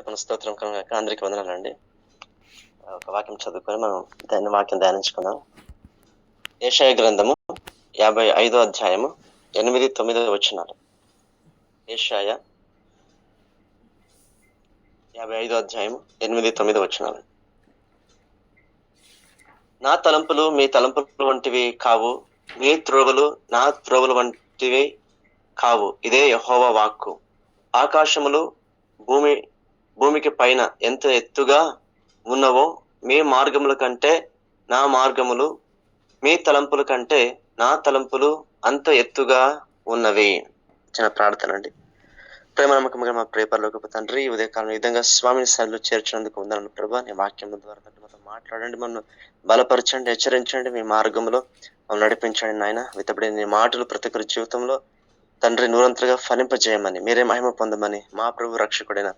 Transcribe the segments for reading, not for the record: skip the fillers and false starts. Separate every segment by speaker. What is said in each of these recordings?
Speaker 1: మన స్తోత్రం కనుక అందరికి వందనాలండి. ఒక వాక్యం చదువుకొని మనం దాన్ని వాక్యం ధ్యానించుకుందాం. యెషయా గ్రంథము 55వ అధ్యాయము 8, 9 వచనాలు. యెషయా 55వ అధ్యాయము 8, 9 వచనాలు. నా తలంపులు మీ తలంపులు వంటివి కావు, మీ త్రోవలు నా త్రోవలు వంటివి కావు. ఇదే యెహోవా వాక్కు. ఆకాశములు భూమికి పైన ఎంత ఎత్తుగా ఉన్నవో మీ మార్గముల కంటే నా మార్గములు, మీ తలంపుల కంటే నా తలంపులు అంత ఎత్తుగా ఉన్నవి. చిన్న ప్రార్థన అండి. ప్రేమ నమ్మకంగా మా ప్రేపర్లోకి తండ్రి, ఉదయకాలం ఈ విధంగా స్వామిని సన్నిధిలో చేర్చినందుకు వందనాలు ప్రభా. నీ వాక్యం ద్వారా మాతో మాట్లాడండి, మనం బలపరచండి, హెచ్చరించండి, మీ మార్గంలో నడిపించండి నాయన. వితబడి నీ మాటలు ప్రతి ఒక్కరి జీవితంలో తండ్రి నూరంతలుగా ఫలింపజేయమని, మీరే మహిమ పొందమని మా ప్రభు రక్షకుడైన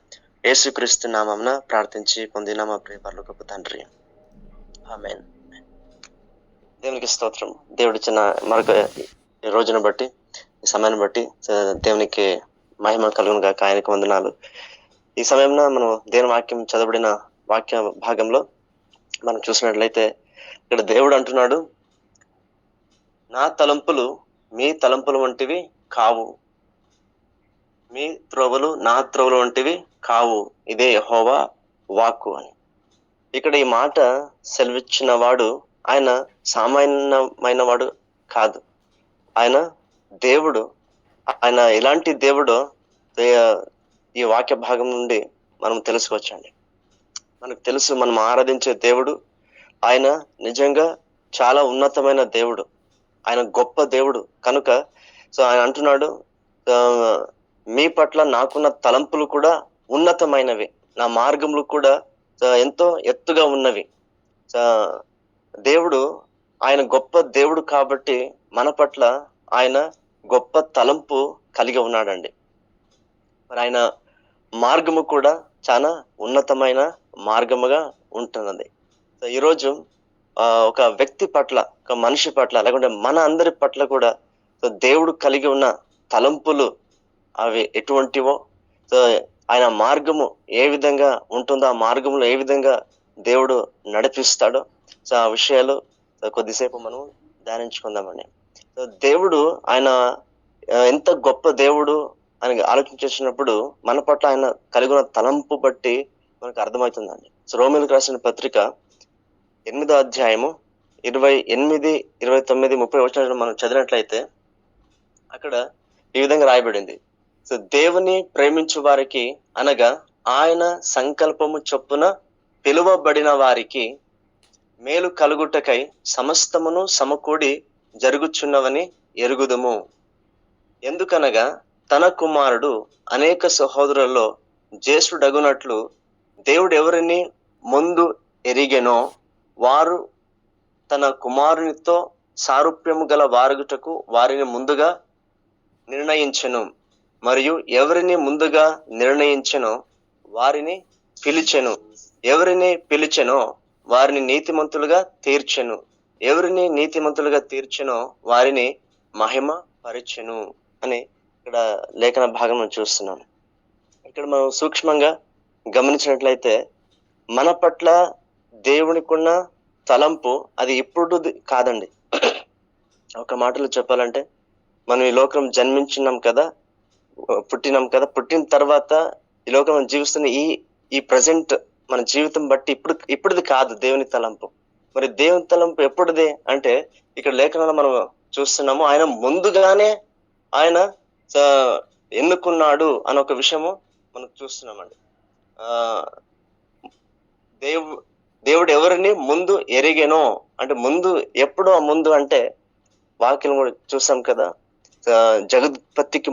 Speaker 1: యేసుక్రీస్తు నామమున ప్రార్థించి పొందిన మా ప్రేపర్లోకి తండ్రి, ఆమేన్. దేవునికి స్తోత్రం. దేవుడి చిన్న మరొక ఈ రోజును బట్టి, ఈ సమయాన్ని బట్టి దేవునికి మహిమ కలుగును గాక. ఆయనకు వందనాలు. ఈ సమయంలో మనం దేవుని వాక్యం చదవబడిన వాక్య భాగంలో మనం చూసినట్లయితే ఇక్కడ దేవుడు అంటున్నాడు, నా తలంపులు మీ తలంపులు వంటివి కావు, మీ త్రోవలు నా త్రోవలు వంటివి కావు. ఇదే యెహోవా వాక్కు అని. ఇక్కడ ఈ మాట సెలవిచ్చిన వాడు ఆయన సామాన్యమైన వాడు కాదు. ఆయన దేవుడు. ఆయన ఎలాంటి దేవుడో ఈ వాక్య భాగం నుండి మనం తెలుసుకోవచ్చండి. మనకు తెలుసు, మనం ఆరాధించే దేవుడు ఆయన నిజంగా చాలా ఉన్నతమైన దేవుడు, ఆయన గొప్ప దేవుడు కనుక ఆయన అంటున్నాడు, మీ పట్ల నాకున్న తలంపులు కూడా ఉన్నతమైనవి, నా మార్గములు కూడా ఎంతో ఎత్తుగా ఉన్నవి. దేవుడు ఆయన గొప్ప దేవుడు కాబట్టి మన పట్ల ఆయన గొప్ప తలంపు కలిగి ఉన్నాడండి. మరి ఆయన మార్గము కూడా చాలా ఉన్నతమైన మార్గముగా ఉంటున్నది. ఈరోజు ఒక వ్యక్తి పట్ల, ఒక మనిషి పట్ల, లేకుంటే మన అందరి పట్ల కూడా దేవుడు కలిగి ఉన్న తలంపులు అవి ఎటువంటివో, ఆయన మార్గము ఏ విధంగా ఉంటుందో, ఆ మార్గంలో ఏ విధంగా దేవుడు నడిపిస్తాడో, ఆ విషయాలు కొద్దిసేపు మనం ధ్యానించుకుందామండి. దేవుడు ఆయన ఎంత గొప్ప దేవుడు అని ఆలోచించేసినప్పుడు మన పట్ల ఆయన కలిగిన తలంపు బట్టి మనకు అర్థమవుతుందండి. రోమీయులకు రాసిన పత్రిక 8వ అధ్యాయము 28, 29, 30 వచనాలను మనం చదివినట్లయితే అక్కడ ఈ విధంగా రాయబడింది. దేవుని ప్రేమించు వారికి అనగా ఆయన సంకల్పము చొప్పున పిలువబడిన వారికి మేలు కలుగుటకై సమస్తమును సమకూడి జరుగుచున్నవని ఎరుగుదుము. ఎందుకనగా తన కుమారుడు అనేక సహోదరులలో జ్యేష్ఠుడగునట్లు దేవుడు ఎవరిని ముందు ఎరిగెనో వారు తన కుమారునితో సారూప్యము గల వారుగుటకు వారిని ముందుగా నిర్ణయించెను. మరియు ఎవరిని ముందుగా నిర్ణయించెనో వారిని పిలిచెను. ఎవరిని పిలిచెనో వారిని నీతిమంతులుగా తీర్చెను. ఎవరిని నీతిమంతులుగా తీర్చెనో వారిని మహిమ పరిచెను అని ఇక్కడ లేఖన భాగం చూస్తున్నాం. ఇక్కడ మనం సూక్ష్మంగా గమనించినట్లయితే మన పట్ల దేవునికున్న తలంపు అది ఇప్పుడు కాదండి. ఒక మాటలో చెప్పాలంటే మనం ఈ లోకం జన్మించున్నాం కదా, పుట్టినాం కదా, పుట్టిన తర్వాత ఈ లోకం జీవిస్తున్న ఈ ప్రజెంట్ మన జీవితం బట్టి ఇప్పుడుది కాదు దేవుని తలంపు. మరి దేవుని తలంపు ఎప్పుడుది అంటే ఇక్కడ లేఖనంలో మనం చూస్తున్నాము, ఆయన ముందుగానే ఆయన ఎన్నుకున్నాడు అని ఒక విషయము మనం చూస్తున్నామండి. దేవుడు ఎవరిని ముందు ఎరిగెనో అంటే ముందు ఎప్పుడో ముందు అంటే వాక్యం కూడా చూసాం కదా, జగదుత్పత్తికి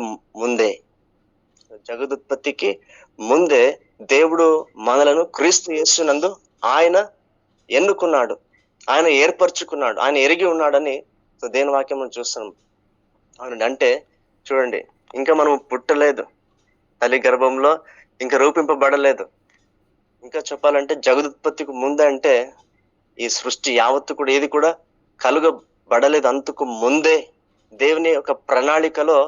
Speaker 1: ముందే దేవుడు మనలను క్రీస్తు యేసునందు ఆయన ఎన్నుకున్నాడు, ఆయన ఏర్పరచుకున్నాడు, ఆయన ఎరిగి ఉన్నాడని దేవుని వాక్యం మనం చూస్తున్నాం. అవునండి. అంటే చూడండి, ఇంకా మనం పుట్టలేదు, తల్లి గర్భంలో ఇంకా రూపింపబడలేదు. ఇంకా చెప్పాలంటే జగదుత్పత్తికి ముందంటే ఈ సృష్టి యావత్తు కూడా ఏది కూడా కలుగబడలేదు. అంతకు ముందే దేవుని ఒక ప్రణాళికలో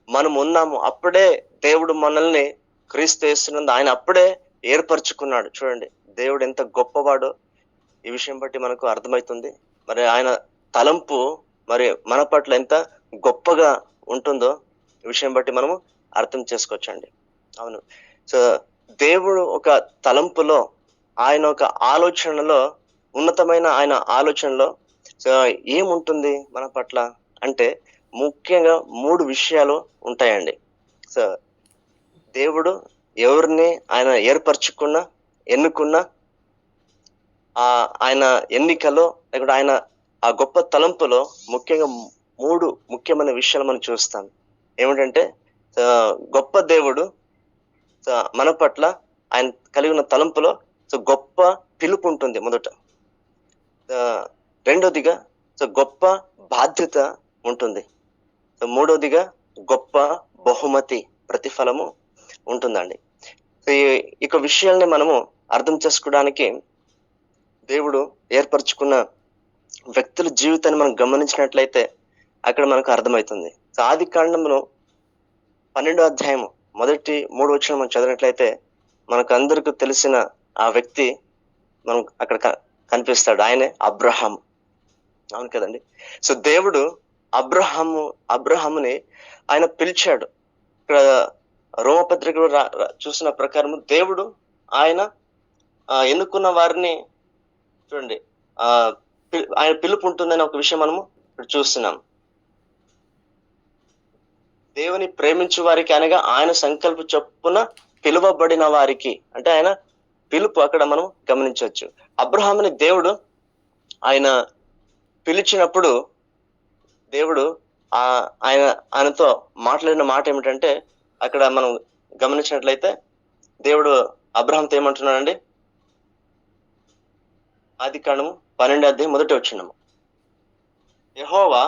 Speaker 1: మనం ఉన్నాము. అప్పుడే దేవుడు మనల్ని క్రీస్తు యేసునందు ఆయన అప్పుడే ఏర్పరచుకున్నాడు. చూడండి దేవుడు ఎంత గొప్పవాడో ఈ విషయం బట్టి మనకు అర్థమవుతుంది. మరి ఆయన తలంపు మరి మన పట్ల ఎంత గొప్పగా ఉంటుందో ఈ విషయం బట్టి మనము అర్థం చేసుకోవచ్చండి. అవును. సో దేవుడు ఒక తలంపులో, ఆయన ఒక ఆలోచనలో, ఉన్నతమైన ఆయన ఆలోచనలో సో ఏముంటుంది మన పట్ల అంటే ముఖ్యంగా 3 విషయాలు ఉంటాయండి. సో దేవుడు ఎవరిని ఆయన ఏర్పరచుకున్నా, ఎన్నుకున్నా ఆయన ఎన్నికలో లేకుంటే ఆయన ఆ గొప్ప తలంపులో ముఖ్యంగా 3 ముఖ్యమైన విషయాలు మనం చూస్తాం. ఏమిటంటే గొప్ప దేవుడు మన పట్ల ఆయన కలిగి ఉన్న తలంపులో గొప్ప పిలుపు ఉంటుంది మొదట. రెండోదిగా గొప్ప బాధ్యత ఉంటుంది. మూడోదిగా గొప్ప బహుమతి ప్రతిఫలము ఉంటుందండి. ఈ విషయాల్ని మనము అర్థం చేసుకోవడానికి దేవుడు ఏర్పరచుకున్న వ్యక్తుల జీవితాన్ని మనం గమనించినట్లయితే అక్కడ మనకు అర్థమవుతుంది. ఆది కాండమును 12వ అధ్యాయము మొదటి 3 వచనం మనం చదివినట్లయితే మనకు అందరికీ తెలిసిన ఆ వ్యక్తి మనం అక్కడ కనిపిస్తాడు. ఆయనే అబ్రహాము. అవును కదండి. సో దేవుడు అబ్రహాముని ఆయన పిలిచాడు. ఇక్కడ రోమపత్రికలో చూసిన ప్రకారం దేవుడు ఆయన ఎన్నుకున్న వారిని చూడండి ఆయన పిలుపు ఉంటుందని ఒక విషయం మనము ఇప్పుడు చూస్తున్నాం. దేవుని ప్రేమించు వారికి అనగా ఆయన సంకల్ప చొప్పున పిలువబడిన వారికి అంటే ఆయన పిలుపు అక్కడ మనం గమనించవచ్చు. అబ్రహాముని దేవుడు ఆయన పిలిచినప్పుడు దేవుడు ఆయనతో మాట్లాడిన మాట ఏమిటంటే అక్కడ మనం గమనించినట్లయితే దేవుడు అబ్రహాంతో ఏమంటున్నాడండి? ఆది కాండము 12వ అధ్యాయం మొదటి వచనము. యెహోవా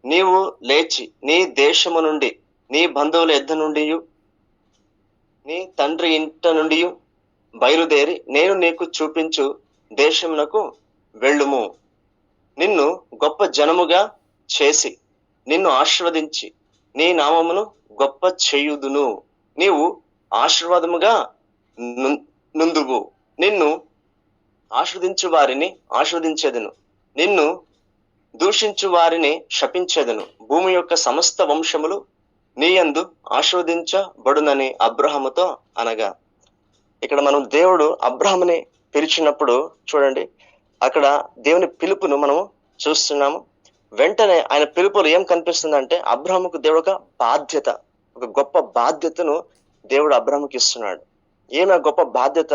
Speaker 1: నీవు లేచి నీ దేశము నుండి, నీ బంధువుల యొద్ద నుండి, నీ తండ్రి ఇంట నుండి బయలుదేరి నేను నీకు చూపించు దేశమునకు వెళ్ళుము. నిన్ను గొప్ప జనముగా చేసి నిన్ను ఆశీర్వదించి నీ నామమును గొప్ప చేయుదును. నీవు ఆశీర్వాదముగా నుందువు. నిన్ను ఆశీర్వదించు వారిని ఆశీర్వదించెదను, నిన్ను దూషించు వారిని శపించెదను. భూమి యొక్క సమస్త వంశములు నీ యందు ఆశీర్వదించబడునని అబ్రహాముతో అనగా. ఇక్కడ మనం దేవుడు అబ్రహాముని పిలిచినప్పుడు చూడండి అక్కడ దేవుని పిలుపును మనము చూస్తున్నాము. వెంటనే ఆయన పిలుపులో ఏం కనిపిస్తుందంటే అబ్రహాముకు దేవుడు ఒక బాధ్యత, ఒక గొప్ప బాధ్యతను దేవుడు అబ్రహాముకి ఇస్తున్నాడు. ఏమి ఆ గొప్ప బాధ్యత?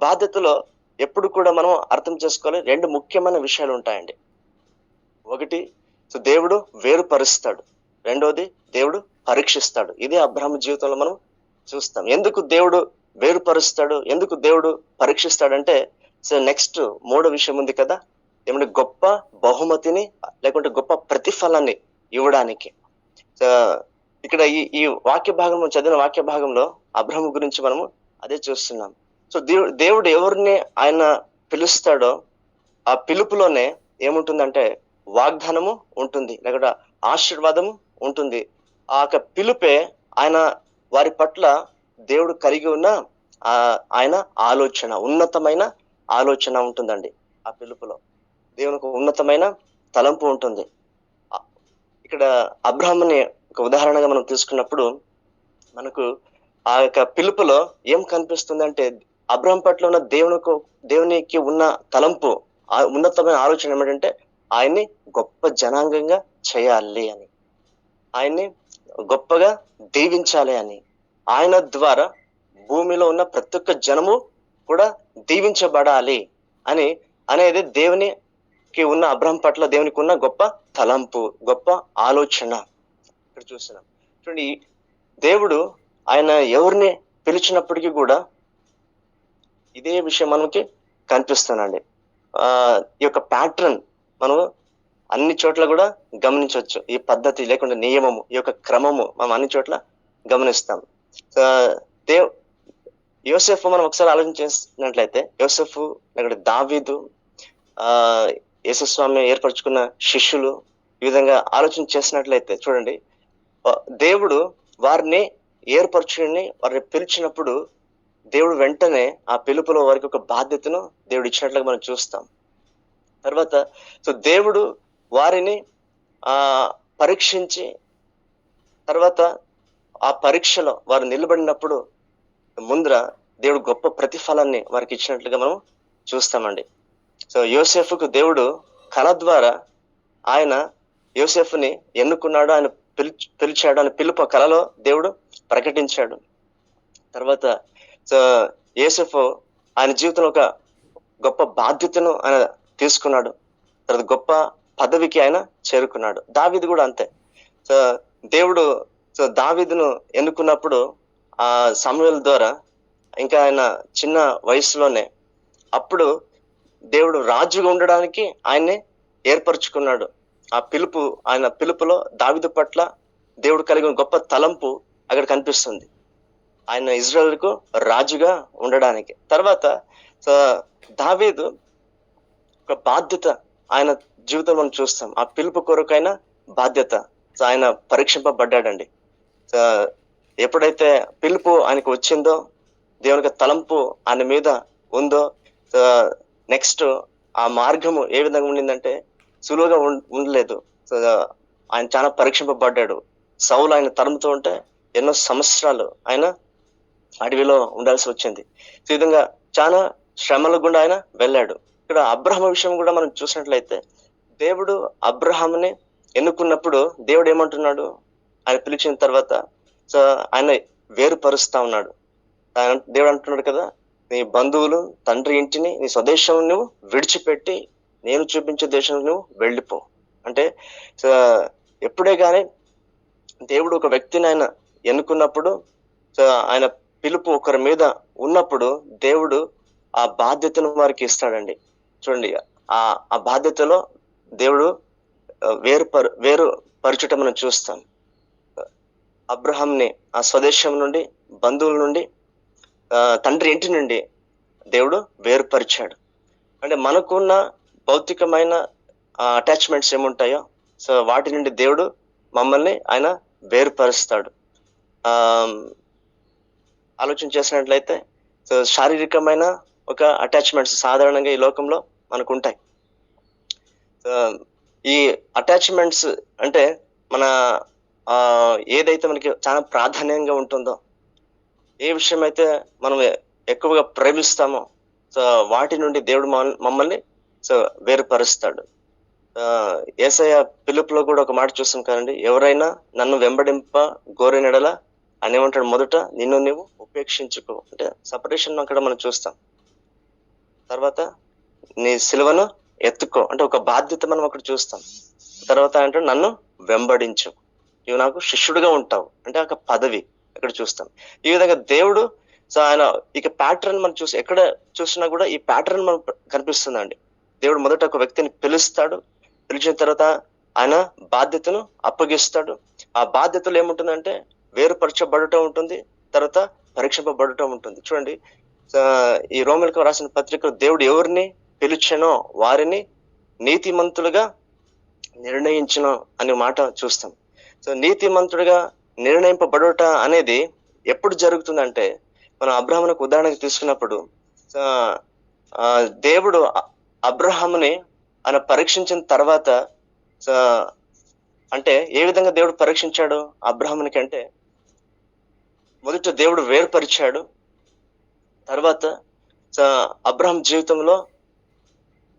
Speaker 1: బాధ్యతలో ఎప్పుడు కూడా మనం అర్థం చేసుకోవాలి 2 ముఖ్యమైన విషయాలు ఉంటాయండి. ఒకటి దేవుడు వేరుపరుస్తాడు, రెండోది దేవుడు పరీక్షిస్తాడు. ఇదే అబ్రహాము జీవితంలో మనం చూస్తాం. ఎందుకు దేవుడు వేరుపరుస్తాడు, ఎందుకు దేవుడు పరీక్షిస్తాడంటే నెక్స్ట్ 3వ విషయం ఉంది కదా, ఏమంటే గొప్ప బహుమతిని లేకుంటే గొప్ప ప్రతిఫలాన్ని ఇవ్వడానికి. ఇక్కడ ఈ వాక్య భాగంలో చదివిన వాక్య భాగంలో అబ్రహాము గురించి మనము అదే చూస్తున్నాం. సో దేవుడు ఎవరిని ఆయన పిలుస్తాడో ఆ పిలుపులోనే ఏముంటుందంటే వాగ్దానము ఉంటుంది, లేకపోతే ఆశీర్వాదము ఉంటుంది. ఆ పిలుపే ఆయన వారి పట్ల దేవుడు కలిగి ఉన్న ఆయన ఆలోచన, ఉన్నతమైన ఆలోచన ఉంటుందండి. ఆ పిలుపులో దేవునికి ఉన్నతమైన తలంపు ఉంటుంది. ఇక్కడ అబ్రహాముని ఒక ఉదాహరణగా మనం తీసుకున్నప్పుడు మనకు ఆ యొక్క పిలుపులో ఏం కనిపిస్తుంది అంటే అబ్రహాం పట్ల ఉన్న దేవునికి ఉన్న తలంపు, ఆ ఉన్నతమైన ఆలోచన ఏమిటంటే ఆయన్ని గొప్ప జనాంగంగా చేయాలి అని, ఆయన్ని గొప్పగా దీవించాలి అని, ఆయన ద్వారా భూమిలో ఉన్న ప్రతి ఒక్క జనము కూడా దీవించబడాలి అని అనేది దేవునికి ఉన్న అబ్రహాం పట్ల దేవునికి ఉన్న గొప్ప తలంపు, గొప్ప ఆలోచన ఇక్కడ చూస్తున్నాం. చూడండి దేవుడు ఆయన ఎవరిని పిలిచినప్పటికీ కూడా ఇదే విషయం మనకి కనిపిస్తుందండి. ఈ యొక్క ప్యాటర్న్ మనం అన్ని చోట్ల కూడా గమనించవచ్చు. ఈ పద్ధతి లేకుండా నియమము, ఈ యొక్క క్రమము మనం అన్ని చోట్ల గమనిస్తాం. యోసేఫ్ మనం ఒకసారి ఆలోచన చేసినట్లయితే యోసేఫ్ లేకపోతే దావీదు, యేసుస్వామి ఏర్పరచుకున్న శిష్యులు, ఈ విధంగా ఆలోచన చేసినట్లయితే చూడండి దేవుడు వారిని ఏర్పరచుని వారిని పిలిచినప్పుడు దేవుడు వెంటనే ఆ పిలుపులో వారికి ఒక బాధ్యతను దేవుడు ఇచ్చినట్లుగా మనం చూస్తాం. తర్వాత దేవుడు వారిని పరీక్షించి తర్వాత ఆ పరీక్షలో వారు నిలబడినప్పుడు ముందర దేవుడు గొప్ప ప్రతిఫలాన్ని వారికి ఇచ్చినట్లుగా మనం చూస్తామండి. యోసేపుకు దేవుడు కళ ద్వారా ఆయన యోసేపుని ఎన్నుకున్నాడు, ఆయన పిలిచాడు, ఆయన పిలుపు కళలో దేవుడు ప్రకటించాడు. తర్వాత యోసేపు ఆయన జీవితంలో ఒక గొప్ప బాధ్యతను ఆయన తీసుకున్నాడు. తర్వాత గొప్ప పదవికి ఆయన చేరుకున్నాడు. దావీదు కూడా అంతే. దేవుడు దావీదును ఎన్నుకున్నప్పుడు ఆ సమూయేలు ద్వారా ఇంకా ఆయన చిన్న వయసులోనే అప్పుడు దేవుడు రాజుగా ఉండడానికి ఆయన్ని ఏర్పరచుకున్నాడు. ఆ పిలుపు, ఆయన పిలుపులో దావీదు పట్ల దేవుడు కలిగిన గొప్ప తలంపు అక్కడ కనిపిస్తుంది, ఆయన ఇజ్రాయెలుకు రాజుగా ఉండడానికి. తర్వాత దావీదు ఒక బాధ్యత ఆయన జీవితం మనం చూస్తాం. ఆ పిలుపు కొరకైన బాధ్యత ఆయన పరీక్షింపబడ్డాడండి. ఎప్పుడైతే పిలుపు ఆయనకు వచ్చిందో, దేవునికి తలంపు ఆయన మీద ఉందో, నెక్స్ట్ ఆ మార్గము ఏ విధంగా ఉండిందంటే సులువుగా ఉండలేదు. ఆయన చాలా పరీక్షింపబడ్డాడు. సౌలు ఆయన తరంతో ఉంటే ఎన్నో సంవత్సరాలు ఆయన అడవిలో ఉండాల్సి వచ్చింది. ఈ విధంగా చాలా శ్రమల గుండా ఆయన వెళ్ళాడు. ఇక్కడ అబ్రహాము విషయం కూడా మనం చూసినట్లయితే దేవుడు అబ్రహాముని ఎన్నుకున్నప్పుడు దేవుడు ఏమంటున్నాడు, ఆయన పిలిచిన తర్వాత ఆయన వేరుపరుస్తా ఉన్నాడు. దేవుడు అంటున్నాడు కదా, నీ బంధువులు, తండ్రి ఇంటిని, నీ స్వదేశం నువ్వు విడిచిపెట్టి నేను చూపించే దేశం నువ్వు వెళ్ళిపో అంటే ఎప్పుడే కానీ దేవుడు ఒక వ్యక్తిని ఆయన ఎన్నుకున్నప్పుడు, ఆయన పిలుపు ఒకరి మీద ఉన్నప్పుడు దేవుడు ఆ బాధ్యతను వారికి ఇస్తాడండి. చూడండి, ఆ బాధ్యతలో దేవుడు వేరుపరచుట మనం చూస్తాం. అబ్రహాంని ఆ స్వదేశం నుండి, బంధువుల నుండి, తండ్రి ఇంటి నుండి దేవుడు వేరుపరిచాడు. అంటే మనకున్న భౌతికమైన అటాచ్మెంట్స్ ఏముంటాయో వాటి నుండి దేవుడు మమ్మల్ని ఆయన వేరుపరుస్తాడు. ఆలోచన చేసినట్లయితే శారీరకమైన ఒక అటాచ్మెంట్స్ సాధారణంగా ఈ లోకంలో మనకు ఉంటాయి. ఈ అటాచ్మెంట్స్ అంటే మన ఏదైతే మనకి చాలా ప్రాధాన్యంగా ఉంటుందో, ఏ విషయం అయితే మనం ఎక్కువగా ప్రేమిస్తామో వాటి నుండి దేవుడు మమ్మల్ని వేరుపరుస్తాడు. యేసయ్య పిలుపులో కూడా ఒక మాట చూస్తాం కదండి, ఎవరైనా నన్ను వెంబడింప గోరెనెడల అని ఏమంటాడు, మొదట నిన్ను నువ్వు ఉపేక్షించుకో అంటే సపరేషన్ అక్కడ మనం చూస్తాం. తర్వాత నీ సిలువను ఎత్తుకో అంటే ఒక బాధ్యత మనం అక్కడ చూస్తాం. తర్వాత అంటే నన్ను వెంబడించు, నువ్వు నాకు శిష్యుడిగా ఉంటావు అంటే ఒక పదవి అక్కడ చూస్తాం. ఈ విధంగా దేవుడు ఆయన ఇక ప్యాటర్న్ మనం చూసి ఎక్కడ చూసినా కూడా ఈ ప్యాటర్న్ మనకు కనిపిస్తుందండి. దేవుడు మొదట ఒక వ్యక్తిని పిలుస్తాడు, పిలిచిన తర్వాత ఆయన బాధ్యతను అప్పగిస్తాడు. ఆ బాధ్యతలు ఏముంటుందంటే వేరుపరచబడటం ఉంటుంది, తర్వాత పరీక్షింపబడటం ఉంటుంది. చూడండి, ఈ రోమిలకు రాసిన పత్రికలో దేవుడు ఎవరిని పిలిచెనో వారిని నీతిమంతులుగా నిర్ణయించును అనే మాట చూస్తాం. నీతిమంతుడిగా నిర్ణయింపబడుట అనేది ఎప్పుడు జరుగుతుందంటే, మనం అబ్రహామునకు ఉదాహరణకు తీసుకున్నప్పుడు దేవుడు అబ్రహాముని ఆయన పరీక్షించిన తర్వాత అంటే ఏ విధంగా దేవుడు పరీక్షించాడు అబ్రహామునికి అంటే, మొదట దేవుడు వేరుపరిచాడు. తర్వాత అబ్రహాం జీవితంలో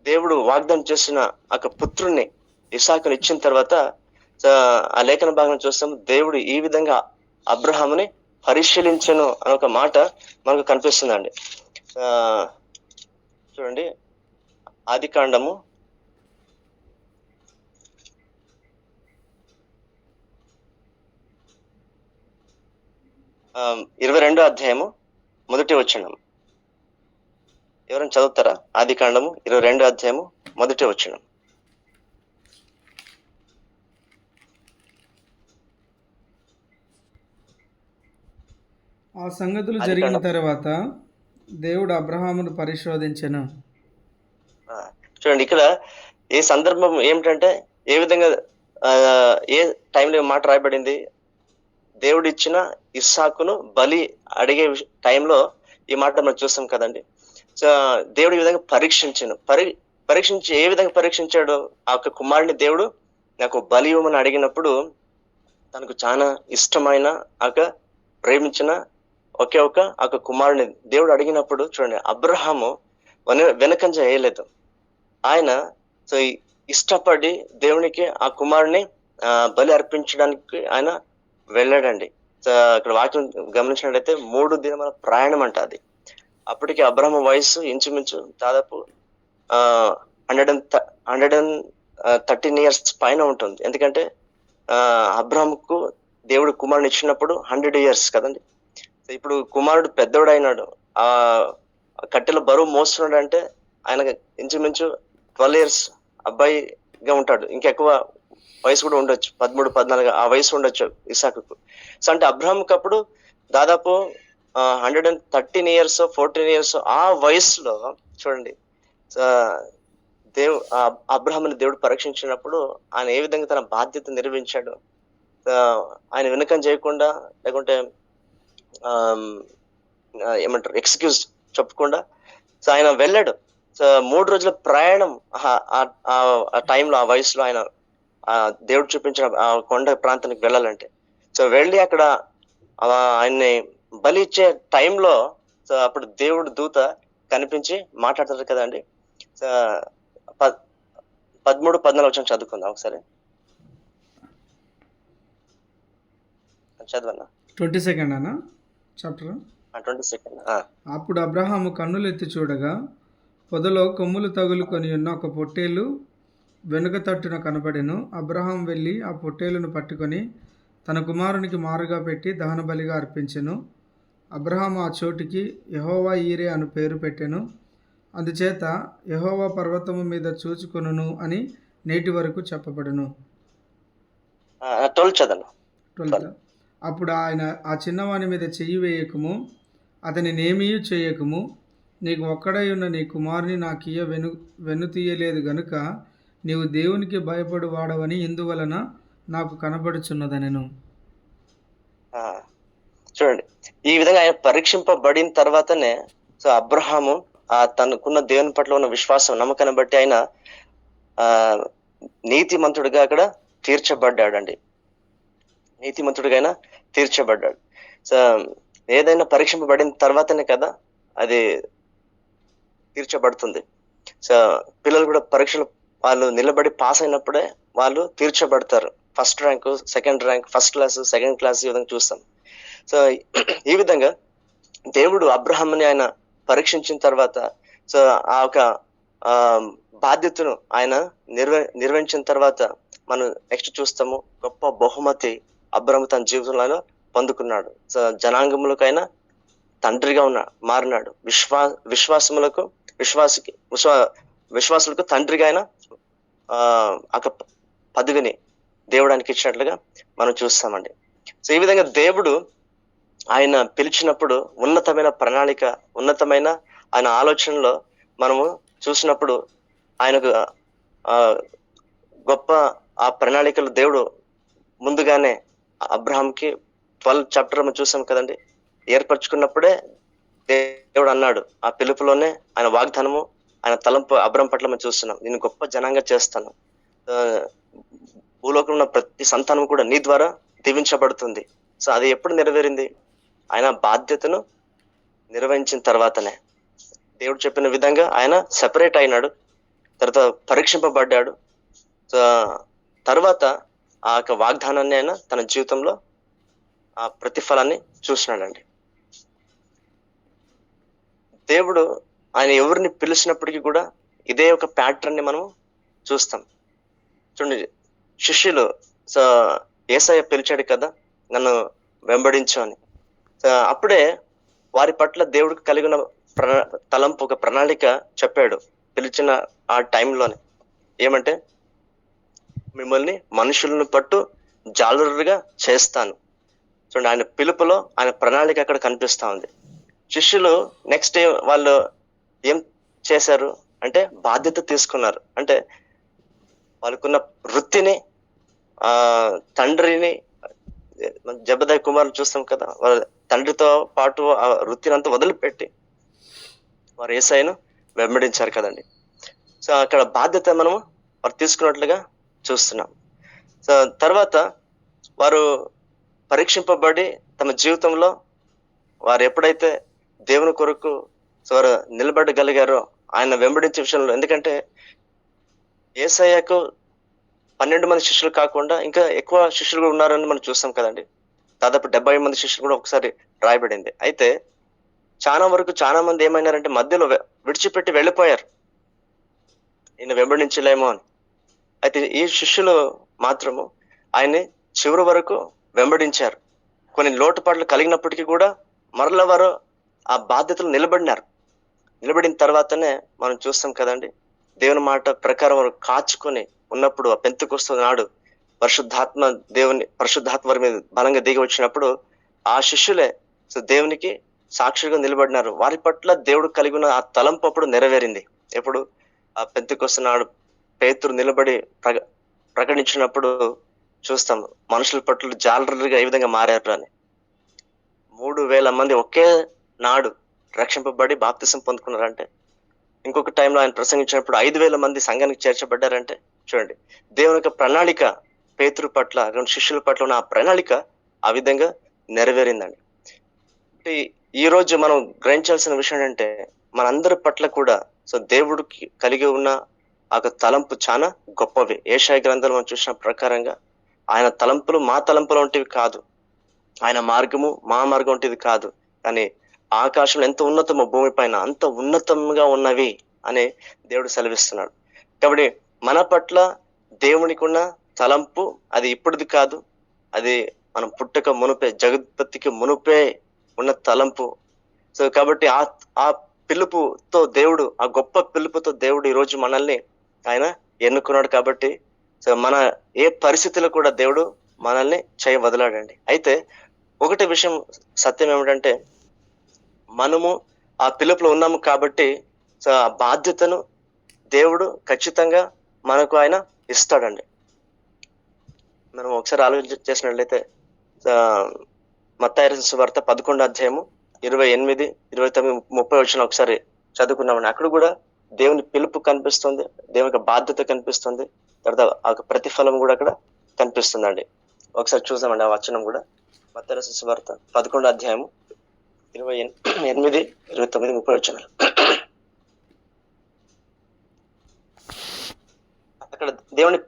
Speaker 1: దేవుడు వాగ్దానం చేసిన ఒక పుత్రుణ్ణి ఇస్సాకుని ఇచ్చిన తర్వాత ఆ లేఖన భాగం చూస్తాం, దేవుడు ఈ విధంగా అబ్రహాముని పరిశీలించను అని ఒక మాట మనకు కనిపిస్తుందండి. చూడండి, ఆదికాండము 22వ అధ్యాయము 1వ వచనం. ఎవరైనా చదువుతారా? ఆదికాండము 22వ అధ్యాయము 1వ వచనం.
Speaker 2: ఆ సంగతులు జరిగిన తర్వాత దేవుడు అబ్రహామును పరిశోధించెను.
Speaker 1: చూడండి, ఇక్కడ ఏ సందర్భం ఏమిటంటే ఏ విధంగా ఏ టైంలో మాట రాయబడింది, దేవుడు ఇచ్చిన ఇస్సాకును బలి అడిగే టైంలో ఈ మాట మనం చూస్తాం కదండి. సో దేవుడు ఈ విధంగా పరీక్షించి ఏ విధంగా పరీక్షించాడు? ఆ యొక్క కుమారుని దేవుడు నాకు బలి ఇవ్వమని అడిగినప్పుడు తనకు చాలా ఇష్టమైన ప్రేమించిన ఒకే ఒక కుమారుని దేవుడు అడిగినప్పుడు చూడండి, అబ్రహాము వెనకంజ వేయలేదు. ఆయన సో ఇష్టపడి దేవునికి ఆ కుమారుని బలి అర్పించడానికి ఆయన వెళ్ళాడండి. సో అక్కడ వాక్యం గమనించినట్లయితే 3 దినముల ప్రయాణం అంట అది. అప్పటికి అబ్రహాము వయసు ఇంచుమించు దాదాపు 113 years పైన ఉంటుంది. ఎందుకంటే అబ్రహాముకు దేవుడు కుమారుని ఇచ్చినప్పుడు 100 years కదండి. ఇప్పుడు కుమారుడు పెద్దోడైనాడు, ఆ కట్టెల బరువు మోస్తున్నాడు అంటే ఆయన ఇంచుమించు 12 years అబ్బాయిగా ఉంటాడు. ఇంకెక్కువ వయసు కూడా ఉండొచ్చు, 13, 14 ఆ వయసు ఉండొచ్చు ఇసాకుకు. సో అంటే అబ్రహాంకి అప్పుడు దాదాపు 113 years 14 years ఆ వయసులో చూడండి అబ్రహాముని దేవుడు పరీక్షించినప్పుడు ఆయన ఏ విధంగా తన బాధ్యత నిర్వహించాడు. ఆయన వెనుకం చేయకుండా, లేకుంటే ఏమంటారు ఎక్స్క్యూజ్ చెప్పకుండా సో ఆయన వెళ్ళాడు. సో 3 రోజుల ప్రయాణం ఆ టైంలో, ఆ వయసులో ఆయన దేవుడు చూపించిన ఆ కొండ ప్రాంతానికి వెళ్ళాలంటే. సో వెళ్ళి అక్కడ ఆయన్ని బలి ఇచ్చే టైంలో సో అప్పుడు దేవుడు దూత కనిపించి మాట్లాడతారు కదండి. సో 13, 14 వచ్చిన చదువుకుందాం ఒకసారి. చదవన్నా
Speaker 2: 22nd అన్న చాప్టర్.
Speaker 1: 22nd.
Speaker 2: అప్పుడు అబ్రహాము కన్నులెత్తి చూడగా పొదలో కొమ్ములు తగులుకొని ఉన్న ఒక పొట్టేలు వెనుక తట్టున కనబడెను. అబ్రహాం వెళ్ళి ఆ పొట్టేలును పట్టుకొని తన కుమారునికి మారుగా పెట్టి దహన బలిగా అర్పించెను. అబ్రహాం ఆ చోటికి యెహోవా ఈరే అను పేరు పెట్టెను. అందుచేత యెహోవా పర్వతము మీద చూచుకొనును అని నేటి వరకు చెప్పబడును.
Speaker 1: 12.
Speaker 2: అప్పుడు ఆయన ఆ చిన్నవాని మీద చెయ్యి వేయకము, అతని నేమియూ చేయకము, నీకు ఒక్కడై ఉన్న నీ కుమారుని నాకియ్య వెనుతీయలేదు గనుక నీవు దేవునికి భయపడు వాడవని ఇందువలన నాకు కనబడుచున్నదనెను.
Speaker 1: చూడండి, ఈ విధంగా ఆయన పరీక్షింపబడిన తర్వాతనే సో అబ్రహాము తనకున్న దేవుని పట్ల ఉన్న విశ్వాసం, నమ్మకాన్ని బట్టి ఆయన నీతిమంతుడిగా అక్కడ తీర్చబడ్డాడండి. నీతిమంతుడిగా ఆయన తీర్చబడ్డాడు. సో ఏదైనా పరీక్షింపబడిన తర్వాతనే కదా అది తీర్చబడుతుంది. సో పిల్లలు కూడా పరీక్షలు వాళ్ళు నిలబడి పాస్ అయినప్పుడే వాళ్ళు తీర్చబడతారు. First rank, second rank, first class, second class ఈ విధంగా చూస్తాం. సో ఈ విధంగా దేవుడు అబ్రహాముని ఆయన పరీక్షించిన తర్వాత సో ఆ ఒక బాధ్యతను ఆయన నిర్వహించిన తర్వాత మనం నెక్స్ట్ చూస్తాము, గొప్ప బహుమతి అబ్రహాము తన జీవితంలో పొందుకున్నాడు. సో జనాంగములకైనా తండ్రిగా మారినాడు. విశ్వాసులకు తండ్రిగా ఆయన ఒక పదవిని దేవుడానికి ఇచ్చినట్లుగా మనం చూస్తామండి. సో ఈ విధంగా దేవుడు ఆయన పిలిచినప్పుడు ఉన్నతమైన ప్రణాళిక, ఉన్నతమైన ఆయన ఆలోచనలో మనము చూసినప్పుడు ఆయనకు గొప్ప ఆ ప్రణాళికలు దేవుడు ముందుగానే అబ్రహాంకి 12 chapter మనం చూసాం కదండి. ఏర్పరచుకున్నప్పుడే దేవుడు అన్నాడు, ఆ పిలుపులోనే ఆయన వాగ్దానము, ఆయన తలంపు అబ్రహాం పట్ల మనం చూస్తున్నాం, నేను గొప్ప జనాంగా చేస్తాను, భూలోకంలో ఉన్న ప్రతి సంతానం కూడా నీ ద్వారా దీవించబడుతుంది. సో అది ఎప్పుడు నెరవేరింది? ఆయన బాధ్యతను నిర్వహించిన తర్వాతనే. దేవుడు చెప్పిన విధంగా ఆయన సెపరేట్ అయినాడు, తర్వాత పరీక్షింపబడ్డాడు. సో తర్వాత ఆ యొక్క వాగ్దానాన్ని ఆయన తన జీవితంలో ఆ ప్రతిఫలాన్ని చూసినాడండి. దేవుడు ఆయన ఎవరిని పిలిచినప్పటికీ కూడా ఇదే ఒక ప్యాటర్న్ ని మనం చూస్తాం. చూడండి, శిష్యులు సో యేసయ్య పిలిచాడు కదా, నన్ను వెంబడించు అని. అప్పుడే వారి పట్ల దేవుడికి కలిగిన తలంపు, ఒక ప్రణాళిక చెప్పాడు పిలిచిన ఆ టైంలోనే. ఏమంటే, మిమ్మల్ని మనుషులను పట్టు జాలరుగా చేస్తాను. చూడండి, ఆయన పిలుపులో ఆయన ప్రణాళిక అక్కడ కనిపిస్తా ఉంది. శిష్యులు నెక్స్ట్ వాళ్ళు ఏం చేశారు అంటే బాధ్యత తీసుకున్నారు. అంటే వాళ్ళకున్న వృత్తిని, తండ్రిని, జబదయి కుమారులు చూస్తాం కదా, వాళ్ళ తండ్రితో పాటు ఆ వృత్తిని అంతా వదిలిపెట్టి వారు యేసయ్యను వెంబడించారు కదండి. సో అక్కడ బాధ్యత మనము వారు తీసుకున్నట్లుగా చూస్తున్నాం. సో తర్వాత వారు పరీక్షింపబడి తమ జీవితంలో వారు ఎప్పుడైతే దేవుని కొరకు వారు నిలబడగలిగారో ఆయన వెంబడించే విషయంలో, ఎందుకంటే యేసయ్యకు 12 మంది శిష్యులు కాకుండా ఇంకా ఎక్కువ శిష్యులు కూడా ఉన్నారని మనం చూస్తాం కదండి. దాదాపు 70 మంది శిష్యులు కూడా ఒకసారి రాయబడింది. అయితే చాలా మంది ఏమైనారంటే మధ్యలో విడిచిపెట్టి వెళ్ళిపోయారు, ఈయన వెంబడించలేమో అని. అయితే ఈ శిష్యులు మాత్రము ఆయన్ని చివరి వరకు వెంబడించారు. కొన్ని లోటుపాట్లు కలిగినప్పటికీ కూడా మరల వారు ఆ బాధ్యతలు నిలబడినారు. నిలబడిన తర్వాతనే మనం చూస్తాం కదండి, దేవుని మాట ప్రకారం వారు కాచుకొని ఉన్నప్పుడు ఆ పెంతెకొస్తు నాడు పరిశుద్ధాత్మ వారి మీద బలంగా దిగి వచ్చినప్పుడు ఆ శిష్యులే సో దేవునికి సాక్షిగా నిలబడినారు. వారి పట్ల దేవుడు కలిగి ఉన్న ఆ తలంపు అప్పుడు నెరవేరింది. ఎప్పుడు ఆ పెంతెకొస్తు నాడు పేతురు నిలబడి ప్రకటించినప్పుడు చూస్తాం మనుషుల పట్ల జాలరులుగా ఏ విధంగా మారారు అని. 3,000 మంది ఒకే నాడు రక్షింపబడి బాప్తిసం పొందుకున్నారంటే, ఇంకొక టైంలో ఆయన ప్రసంగించినప్పుడు 5,000 మంది సంఘానికి చేర్చబడ్డారంటే చూడండి, దేవుని యొక్క ప్రణాళిక పేతురు పట్ల, శిష్యుల పట్ల ఉన్న ఆ ప్రణాళిక ఆ విధంగా నెరవేరిందండి. ఈ రోజు మనం గ్రహించాల్సిన విషయం ఏంటంటే, మనందరి పట్ల కూడా సో దేవుడికి కలిగి ఉన్న ఆ తలంపు చాలా గొప్పవి. యెషయా గ్రంథంలో మనం చూసిన ప్రకారంగా ఆయన తలంపులు మా తలంపులు వంటివి కాదు, ఆయన మార్గము మా మార్గం వంటిది కాదు, కానీ ఆకాశంలో ఎంత ఉన్నతమో భూమి పైన అంత ఉన్నతంగా ఉన్నవి అని దేవుడు సెలవిస్తున్నాడు. కాబట్టి మన పట్ల దేవునికి ఉన్న తలంపు అది ఇప్పుడుది కాదు, అది మనం పుట్టక మునుపే, జగత్పత్తికి మునుపే ఉన్న తలంపు. సో కాబట్టి ఆ పిలుపుతో దేవుడు, ఆ గొప్ప పిలుపుతో దేవుడు ఈ రోజు మనల్ని ఆయన ఎన్నుకున్నాడు. కాబట్టి సో మన ఏ పరిస్థితిలో కూడా దేవుడు మనల్ని చేయ వదలాడండి. అయితే ఒకటి విషయం సత్యం ఏమిటంటే, మనము ఆ పిలుపులో ఉన్నాము కాబట్టి సో ఆ బాధ్యతను దేవుడు ఖచ్చితంగా మనకు ఆయన ఇస్తాడండి. మనం ఒకసారి ఆలోచన చేసినట్లయితే మత్తయి రాసిన సువార్త 11వ అధ్యాయము 28, 29, 30 వచ్చిన ఒకసారి చదువుకున్నామండి. అక్కడ కూడా దేవుని పిలుపు కనిపిస్తుంది, దేవుని బాధ్యత కనిపిస్తుంది, తర్వాత ఆ ప్రతిఫలం కూడా అక్కడ కనిపిస్తుందండి. ఒకసారి చూసామండి ఆ వచనం కూడా. మత్తయి రాసిన సువార్త 11వ అధ్యాయము 28, 29, 30 వచనాలు. అక్కడ దేవుని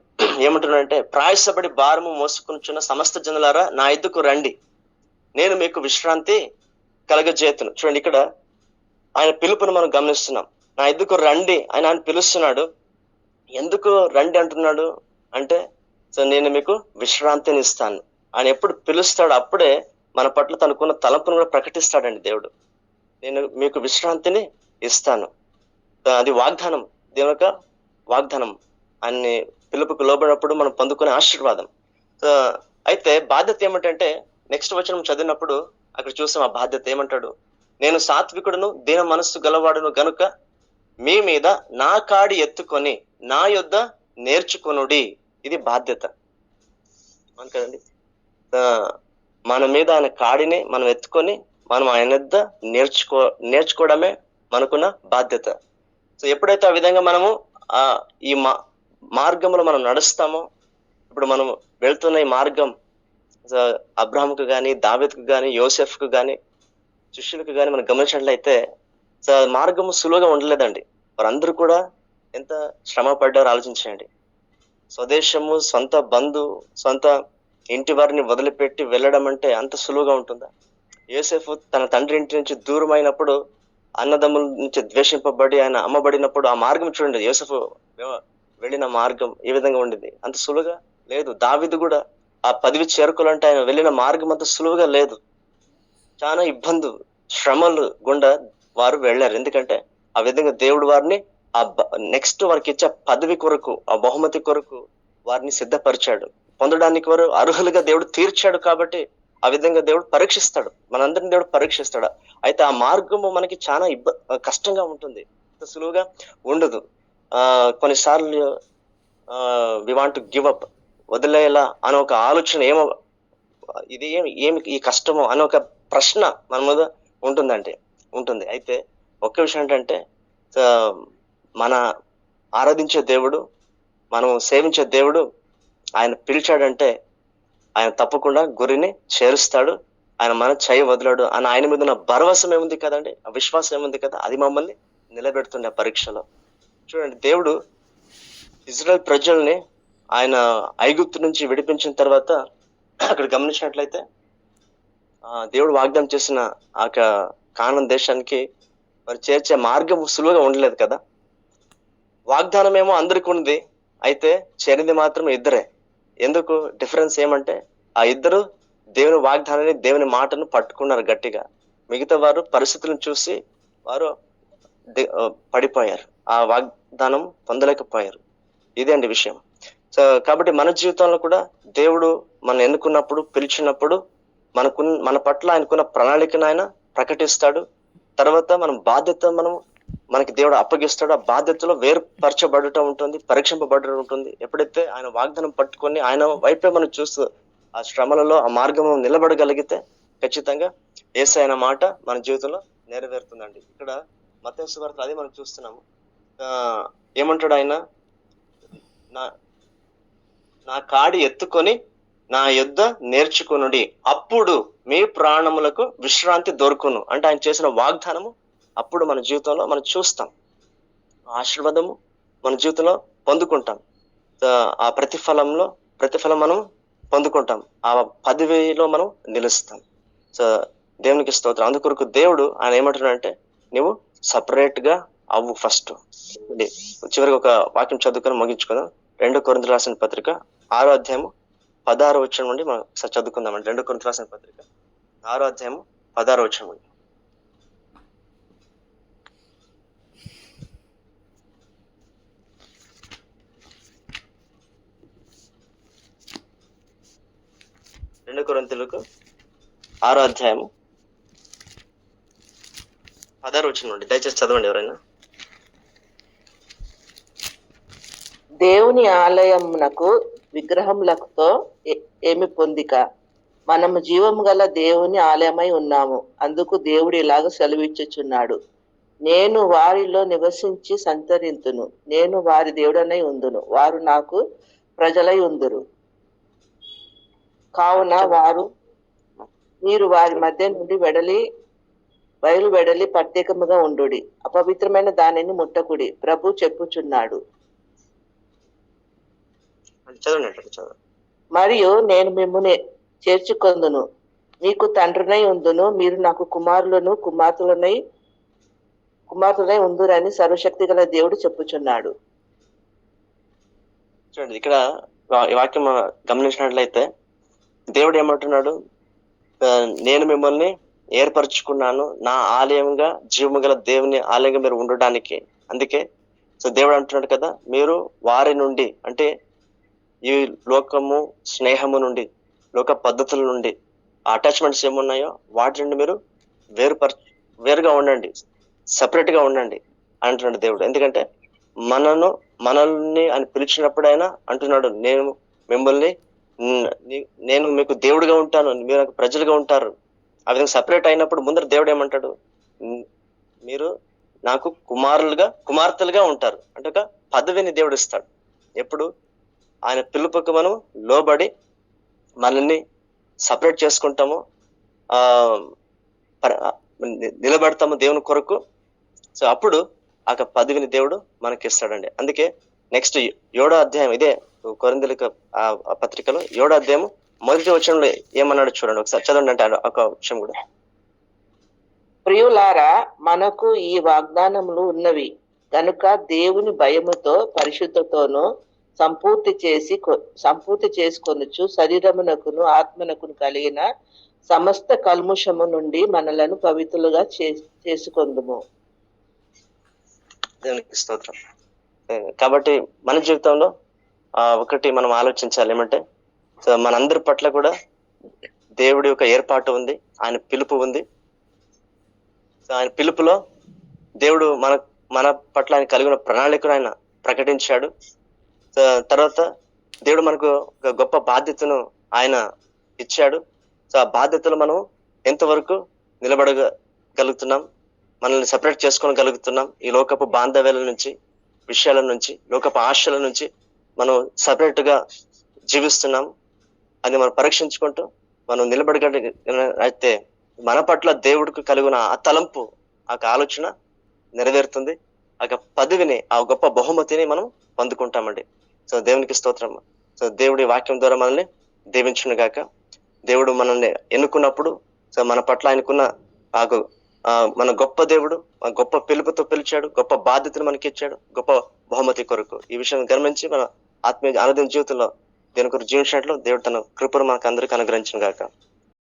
Speaker 1: ఏమంటున్నాడంటే, ప్రయాసపడి భారము మోసుకొనుచున్న సమస్త జనులారా నా యొద్దకు రండి, నేను మీకు విశ్రాంతి కలగజేతును. చూడండి, ఇక్కడ ఆయన పిలుపును మనం గమనిస్తున్నాం. నా యొద్దకు రండి ఆయన పిలుస్తున్నాడు. ఎందుకు రండి అంటున్నాడు అంటే, సో నేను మీకు విశ్రాంతిని ఇస్తాను. ఆయన ఎప్పుడు పిలుస్తాడు అప్పుడే మన పట్ల తనకున్న తలంపును కూడా ప్రకటిస్తాడండి దేవుడు. నేను మీకు విశ్రాంతిని ఇస్తాను. అది వాగ్దానం, దేవుని యొక్క వాగ్దానం. అన్ని పిలుపుకు లోబడినప్పుడు మనం పొందుకునే ఆశీర్వాదం. సో అయితే బాధ్యత ఏమిటంటే, నెక్స్ట్ వచనం చదివినప్పుడు అక్కడ చూసాం ఆ బాధ్యత ఏమంటాడు, నేను సాత్వికుడును దీన మనస్సు గలవాడును గనుక మీ మీద నా కాడి ఎత్తుకొని నా యొద్ద నేర్చుకొనుడి. ఇది బాధ్యత కదండి. మన మీద ఆయన కాడిని మనం ఎత్తుకొని మనం ఆయన యొద్ద నేర్చుకోవడమే మనకున్న బాధ్యత. సో ఎప్పుడైతే ఆ విధంగా మనము ఈ మార్గంలో మనం నడుస్తామో, ఇప్పుడు మనం వెళ్తున్న ఈ మార్గం అబ్రాహాముకు కానీ, దావీదుకు కానీ, యోసెఫ్కు కానీ, శిష్యులకు కానీ మనం గమనించినట్లయితే మార్గము సులువుగా ఉండలేదండి. వారందరూ కూడా ఎంత శ్రమ పడ్డారో ఆలోచించండి. స్వదేశము, సొంత బంధు, సొంత ఇంటి వారిని వదిలిపెట్టి వెళ్ళడం అంటే అంత సులువుగా ఉంటుందా? యోసెఫ్ తన తండ్రి ఇంటి నుంచి దూరమైనప్పుడు, అన్నదమ్ముల నుంచి ద్వేషింపబడి ఆయన అమ్మబడినప్పుడు ఆ మార్గం చూడండి, యోసెఫ్ వెళ్ళిన మార్గం ఏ విధంగా ఉండింది, అంత సులువుగా లేదు. దావీదు కూడా ఆ పదవి చేరుకోవాలంటే ఆయన వెళ్ళిన మార్గం అంత సులువుగా లేదు. చాలా ఇబ్బందులు, శ్రమలు గుండా వారు వెళ్ళారు. ఎందుకంటే ఆ విధంగా దేవుడు వారిని ఆ నెక్స్ట్ వారికి ఇచ్చే పదవి కొరకు, ఆ బహుమతి కొరకు వారిని సిద్ధపరిచాడు. పొందడానికి వారు అర్హులుగా దేవుడు తీర్చాడు. కాబట్టి ఆ విధంగా దేవుడు పరీక్షిస్తాడు, మనందరిని దేవుడు పరీక్షిస్తాడు. అయితే ఆ మార్గము మనకి చాలా కష్టంగా ఉంటుంది, సులువుగా ఉండదు. కొన్నిసార్లు we want to give up, వదిలేలా అనే ఒక ఆలోచన, ఏమో ఇది ఏమి ఈ కష్టమో అనే ఒక ప్రశ్న మన మీద ఉంటుంది. అయితే ఒక్క విషయం ఏంటంటే ఆ, మన ఆరాధించే దేవుడు, మనం సేవించే దేవుడు ఆయన పిలిచాడంటే ఆయన తప్పకుండా గురిని చేరుస్తాడు. ఆయన మన చేయి వదలడు అని ఆయన మీద ఉన్న భరోసా ఏముంది కదండి, ఆ విశ్వాసం ఏముంది కదా, అది మమ్మల్ని నిలబెడుతుండే ఆ పరీక్షలో. చూడండి, దేవుడు ఇజ్రాయెల్ ప్రజల్ని ఆయన ఐగుప్తు నుంచి విడిపించిన తర్వాత అక్కడ గమనించినట్లయితే దేవుడు వాగ్దానం చేసిన ఆ కానాన్ దేశానికి మరి చేర్చే మార్గం సులువుగా ఉండలేదు కదా. వాగ్దానం ఏమో అందరికి ఉంది, అయితే చేరింది మాత్రం ఇద్దరే. ఎందుకు డిఫరెన్స్ ఏమంటే ఆ ఇద్దరు దేవుని వాగ్దానాన్ని, దేవుని మాటను పట్టుకున్నారు గట్టిగా. మిగతా వారు పరిస్థితులను చూసి వారు పడిపోయారు, ఆ వాగ్దానం పొందలేకపోయారు. ఇదే అండి విషయం. సో కాబట్టి మన జీవితంలో కూడా దేవుడు మనం ఎన్నుకున్నప్పుడు, పిలిచినప్పుడు మన పట్ల ఆయనకున్న ప్రణాళికను ఆయన ప్రకటిస్తాడు. తర్వాత మనకి దేవుడు అప్పగిస్తాడు. ఆ బాధ్యతలో వేరుపరచబడటం ఉంటుంది, పరీక్షింపబడటం ఉంటుంది. ఎప్పుడైతే ఆయన వాగ్దానం పట్టుకొని ఆయన వైపే మనం చూస్తూ ఆ శ్రమలలో ఆ మార్గం నిలబడగలిగితే ఖచ్చితంగా యేసయ్య మాట మన జీవితంలో నెరవేరుతుందండి. ఇక్కడ మత్తయి సువార్తలో అదే మనం చూస్తున్నాము. ఏమంటాడు ఆయన, నా కాడి ఎత్తుకొని నా యుద్ధ నేర్చుకునుడి, అప్పుడు మీ ప్రాణములకు విశ్రాంతి దొరుకును. అంటే ఆయన చేసిన వాగ్దానము అప్పుడు మన జీవితంలో మనం చూస్తాం, ఆశీర్వాదము మన జీవితంలో పొందుకుంటాం. ఆ ప్రతిఫలం మనం పొందుకుంటాం. ఆ పదవిలో మనం నిలుస్తాం. సో దేవునికి స్తోత్రం. అందుకొరకు దేవుడు ఆయన ఏమంటున్నాడంటే, నువ్వు సపరేట్ గా అవ్వు ఫస్ట్. చివరికి ఒక వాక్యం చదువుకొని ముగించుకుందాం. 2 కొరింథీయులకు రాసిన పత్రిక 6వ అధ్యాయము 16వ వచనం నుండి మనం ఒకసారి చదువుకుందామండి. 2 కొరింథీయులకు రాసిన పత్రిక 6వ అధ్యాయము 16వ వచనం నుండి. కొరింథీయులకు 6వ అధ్యాయము 16వ వచనం నుండి దయచేసి చదవండి ఎవరైనా.
Speaker 3: దేవుని ఆలయమునకు విగ్రహములతో ఏమి పొందిక, మనము జీవము గల దేవుని ఆలయమై ఉన్నాము. అందుకు దేవుడు ఇలాగ సెలవిచ్చుచున్నాడు, నేను వారిలో నివసించి సంతరింతును, నేను వారి దేవుడనై ఉందును, వారు నాకు ప్రజలై ఉందురు. కావున మీరు వారి మధ్య నుండి బయలువెడలి ప్రత్యేకముగా ఉండుడి, అపవిత్రమైన దానిని ముట్టకుడి, ప్రభు చెప్పుచున్నాడు. మరియు నేను మిమ్ముని చేర్చుకొందును, మీకు తండ్రినై ఉందును, మీరు నాకు కుమార్తెలనై ఉందురని సర్వశక్తి గల దేవుడు చెప్పుచున్నాడు.
Speaker 1: చూడండి, ఇక్కడ ఈ వాక్యం గమనించినట్లయితే దేవుడు ఏమంటున్నాడు, నేను మిమ్మల్ని ఏర్పరచుకున్నాను నా ఆలయంగా, జీవము గల దేవుని ఆలయంగా మీరు ఉండడానికి. అందుకే సో దేవుడు అంటున్నాడు కదా, మీరు వారి నుండి, అంటే ఈ లోకము స్నేహము నుండి, లోక పద్ధతుల నుండి, అటాచ్మెంట్స్ ఏమున్నాయో వాటి నుండి మీరు వేరుగా ఉండండి, సపరేట్ గా ఉండండి అంటున్నాడు దేవుడు. ఎందుకంటే మనల్ని ఆయన పిలిచినప్పుడైనా అంటున్నాడు, నేను మీకు దేవుడిగా ఉంటాను, మీరు నాకు ప్రజలుగా ఉంటారు. ఆ విధంగా సపరేట్ అయినప్పుడు ముందర దేవుడు ఏమంటాడు, మీరు నాకు కుమార్తెలుగా ఉంటారు అంటే ఒక పదవిని దేవుడు ఇస్తాడు. ఎప్పుడు ఆయన పిలుపుకు మనం లోబడి మనల్ని సపరేట్ చేసుకుంటాము, నిలబడతాము దేవుని కొరకు. సో అప్పుడు ఆ పదవిని దేవుడు మనకి ఇస్తాడండి. అందుకే నెక్స్ట్ 7వ అధ్యాయం, ఇదే కొరింథీయులకు పత్రికలో 7వ అధ్యాయం 1వ వచనంలో ఏమన్నాడు చూడండి, ఒకసారి చదవండి. అంటే ఒక విషయం కూడా,
Speaker 3: ప్రియులారా, మనకు ఈ వాగ్దానములు ఉన్నవి కనుక దేవుని భయముతో పరిశుద్ధతోను సంపూర్తి చేసుకొనుచు శరీరమునకును ఆత్మనకును కలిగిన సమస్త కల్ముషము నుండి మనలను పవిత్రులుగా చేసుకొందుము.
Speaker 1: దేవునికి స్తోత్రం. కాబట్టి మన జీవితంలో ఒకటి మనం ఆలోచించాలి, ఏమంటే మనందరి పట్ల కూడా దేవుడి యొక్క ఏర్పాటు ఉంది, ఆయన పిలుపు ఉంది. ఆయన పిలుపులో దేవుడు మన పట్ల ఆయన కలిగిన ప్రణాళికను ఆయన ప్రకటించాడు. తర్వాత దేవుడు మనకు ఒక గొప్ప బాధ్యతను ఆయన ఇచ్చాడు. సో ఆ బాధ్యతలు మనం ఎంతవరకు నిలబడగలుగుతున్నాం, మనల్ని సెపరేట్ చేసుకోగలుగుతున్నాం. ఈ లోకపు బాంధవ్యాల నుంచి, విషయాల నుంచి, లోకపు ఆశల నుంచి మనం సెపరేట్ గా జీవిస్తున్నాం అని మనం పరీక్షించుకుంటూ మనం అయితే మన పట్ల దేవుడికి కలిగిన ఆ తలంపు, ఆ ఆలోచన నెరవేరుతుంది. ఆ పదవిని, ఆ గొప్ప బహుమతిని మనం పొందుకుంటామండి. సో దేవునికి స్తోత్రం. సో దేవుడి వాక్యం ద్వారా మనల్ని దీవించును గాక. దేవుడు మనల్ని ఎన్నుకున్నప్పుడు సో మన పట్ల ఆయనకున్న మన గొప్ప దేవుడు ఆ గొప్ప పిలుపుతో పిలిచాడు, గొప్ప బాధ్యతను మనకి ఇచ్చాడు, గొప్ప బహుమతి కొరకు. ఈ విషయం గమనించి మన ఆత్మీయ ఆనందం జీవితంలో దేని కొరకు జీవించినట్లు దేవుడు తన కృపను మనకు అందరికీ అనుగ్రహించును గాక.